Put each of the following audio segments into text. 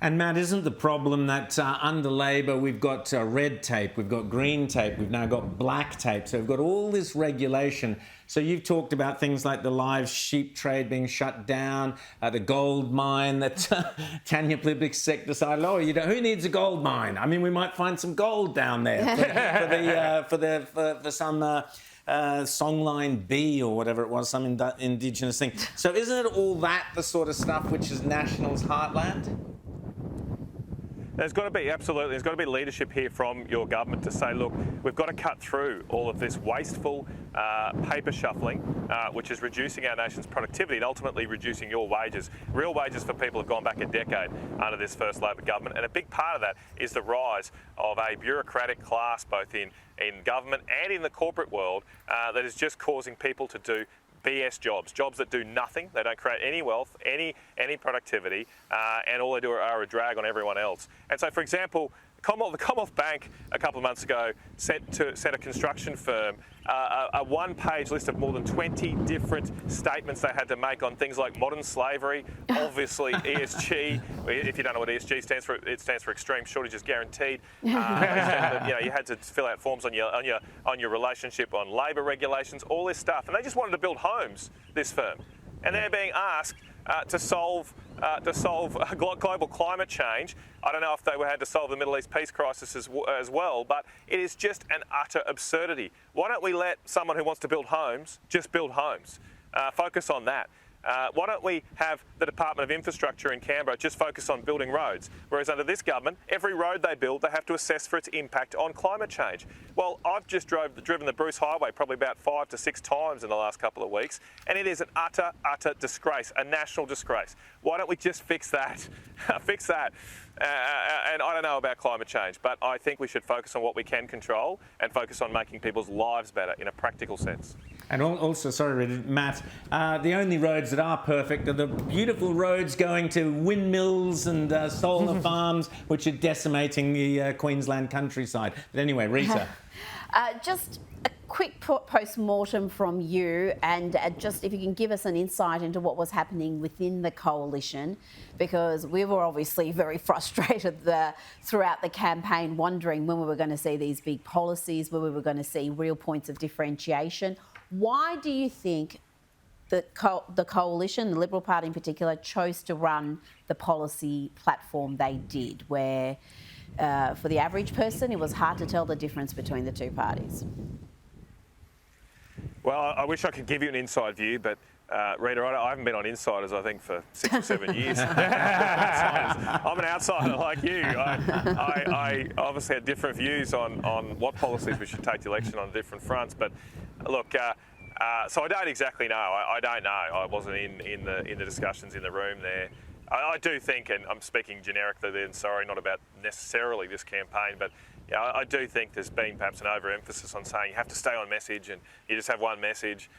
And Matt, isn't the problem that under Labor we've got red tape, we've got green tape, we've now got black tape, so we've got all this regulation. So you've talked about things like the live sheep trade being shut down, the gold mine that Tanya Plibersek decided, who needs a gold mine? I mean, we might find some gold down there for some songline B or whatever it was, some indigenous thing. So isn't it all that the sort of stuff which is National's heartland? There's got to be, absolutely, there's got to be leadership here from your government to say, look, we've got to cut through all of this wasteful paper shuffling, which is reducing our nation's productivity and ultimately reducing your wages. Real wages for people have gone back a decade under this first Labor government, and a big part of that is the rise of a bureaucratic class, both in government and in the corporate world, that is just causing people to do BS jobs that do nothing. They don't create any wealth, any productivity, and all they do are a drag on everyone else. And so, for example, the Commonwealth Bank a couple of months ago sent a construction firm a one-page list of more than 20 different statements they had to make on things like modern slavery, obviously ESG. If you don't know what ESG stands for, it stands for extreme shortages guaranteed. You had to fill out forms on your relationship on labour regulations, all this stuff, and they just wanted to build homes. This firm, and they're being asked to solve global climate change. I don't know if they had to solve the Middle East peace crisis as well, but it is just an utter absurdity. Why don't we let someone who wants to build homes just build homes? Focus on that. Why don't we have the Department of Infrastructure in Canberra just focus on building roads? Whereas under this government, every road they build, they have to assess for its impact on climate change. Well, I've just driven the Bruce Highway probably about 5 to 6 times in the last couple of weeks, and it is an utter disgrace, a national disgrace. Why don't we just fix that? Fix that. And I don't know about climate change, but I think we should focus on what we can control and focus on making people's lives better in a practical sense. And also, sorry, Matt, the only roads that are perfect are the beautiful roads going to windmills and solar farms, which are decimating the Queensland countryside. But anyway, Rita. Just a quick post-mortem from you, and just if you can give us an insight into what was happening within the coalition, because we were obviously very frustrated throughout the campaign, wondering when we were going to see these big policies, when we were going to see real points of differentiation. Why do you think that the coalition, the Liberal Party in particular, chose to run the policy platform they did, where for the average person it was hard to tell the difference between the two parties? Well, I wish I could give you an inside view, but Rita, I haven't been on Insiders, I think, for 6 or 7 years. I'm an outsider like you. I obviously had different views on what policies we should take to election on different fronts. But look, so I don't exactly know. I don't know. I wasn't in the discussions in the room there. I do think, and I'm speaking generically then, sorry, not about necessarily this campaign, but I do think there's been perhaps an overemphasis on saying you have to stay on message and you just have one message,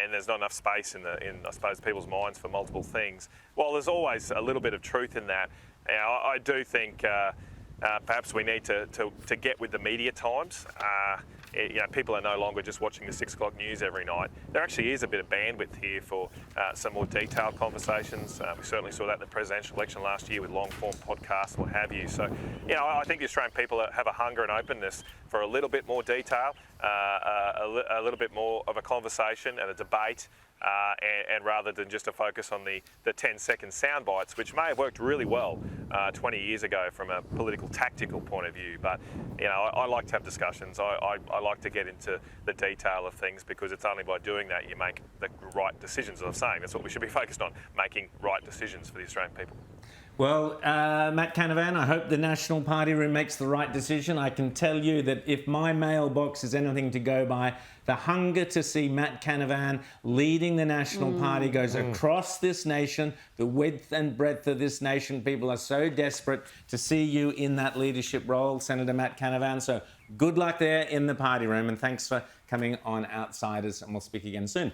and there's not enough space in I suppose people's minds for multiple things. Well, there's always a little bit of truth in that. I do think perhaps we need to get with the media times. People are no longer just watching the 6 o'clock news every night. There actually is a bit of bandwidth here for some more detailed conversations. We certainly saw that in the presidential election last year with long-form podcasts, what have you. So, I think the Australian people have a hunger and openness for a little bit more detail, a little bit more of a conversation and a debate, and rather than just a focus on the 10-second sound bites, which may have worked really well 20 years ago from a political tactical point of view. But I like to have discussions. I like to get into the detail of things, because it's only by doing that you make the right decisions. As I'm saying, that's what we should be focused on, making right decisions for the Australian people. Well, Matt Canavan, I hope the National Party room makes the right decision. I can tell you that if my mailbox is anything to go by, the hunger to see Matt Canavan leading the National Party goes across this nation, the width and breadth of this nation. People are so desperate to see you in that leadership role, Senator Matt Canavan. So good luck there in the party room, and thanks for coming on Outsiders, and we'll speak again soon.